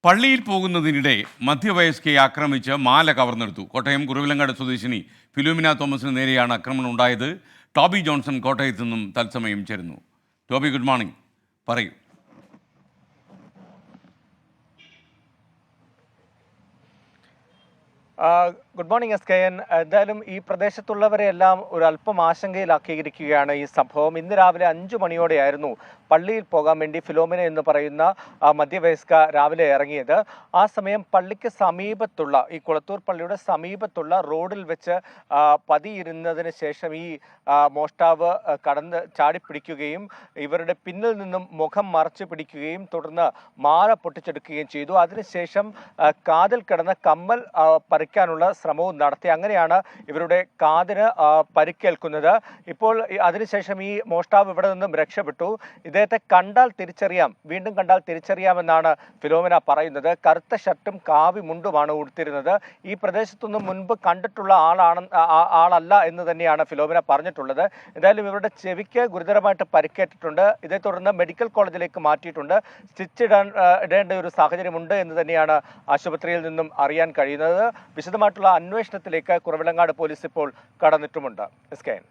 പള്ളിയിൽ പോകുന്നതിനിടെ മധ്യവയസ്കയെ ആക്രമിച്ച് മാല കവർന്നെടുത്തു. കോട്ടയം കുറവിലങ്ങാട് സ്വദേശിനി ഫിലോമിന തോമസിന് നേരെയാണ് ആക്രമണം ഉണ്ടായത്. ടോബി ജോൺസൺ കോട്ടയത്ത് നിന്നും തത്സമയം ചേരുന്നു. Toby, good morning. പറയൂ. Good morning SKN. എന്തായാലും ഈ പ്രദേശത്തുള്ളവരെല്ലാം ഒരു അല്പം ആശങ്കയിലാക്കിയിരിക്കുകയാണ് ഈ സംഭവം. ഇന്ന് രാവിലെ 5 മണിയോടെയായിരുന്നു പള്ളിയിൽ പോകാൻ വേണ്ടി ഫിലോമിന എന്ന് പറയുന്ന മധ്യവയസ്ക രാവിലെ ഇറങ്ങിയത്. ആ സമയം പള്ളിക്ക് സമീപത്തുള്ള ഈ കുളത്തൂർ പള്ളിയുടെ സമീപത്തുള്ള റോഡിൽ വെച്ച് പതിയിരുന്നതിന് ശേഷം ഈ മോഷ്ടാവ് കടന്ന് ചാടിപ്പിടിക്കുകയും ഇവരുടെ പിന്നിൽ നിന്നും മുഖം മറച്ചു പിടിക്കുകയും തുടർന്ന് മാല പൊട്ടിച്ചെടുക്കുകയും ചെയ്തു. അതിനുശേഷം കാതിൽ കിടന്ന കമ്മൽ പറിക്കാനുള്ള ശ്രമവും നടത്തി. അങ്ങനെയാണ് ഇവരുടെ കാതിന് പരിക്കേൽക്കുന്നത്. ഇപ്പോൾ അതിനുശേഷം ഈ മോഷ്ടാവ് ഇവിടെ നിന്നും രക്ഷപ്പെട്ടു. ഇദ്ദേഹത്തെ വീണ്ടും കണ്ടാൽ തിരിച്ചറിയാമെന്നാണ് ഫിലോമിന പറയുന്നത്. കറുത്ത ഷർട്ടും കാവി മുണ്ടുമാണ് ഉടുത്തിരുന്നത്. ഈ പ്രദേശത്തൊന്നും മുൻപ് കണ്ടിട്ടുള്ള ആളല്ല എന്ന് തന്നെയാണ് ഫിലോമിന പറഞ്ഞിട്ടുള്ളത്. എന്തായാലും ഇവരുടെ ചെവിക്ക് ഗുരുതരമായിട്ട് പരിക്കേറ്റിട്ടുണ്ട്. ഇതേ തുടർന്ന് മെഡിക്കൽ കോളേജിലേക്ക് മാറ്റിയിട്ടുണ്ട്. സ്റ്റിച്ച് ഇടേണ്ട ഒരു സാഹചര്യമുണ്ട് എന്ന് തന്നെയാണ് ആശുപത്രിയിൽ നിന്നും അറിയാൻ കഴിയുന്നത്. വിശദമായിട്ടുള്ള അന്വേഷണത്തിലേക്ക് കുറവിലങ്ങാട് പോലീസ് ഇപ്പോൾ കടന്നിട്ടുമുണ്ട്. SKN.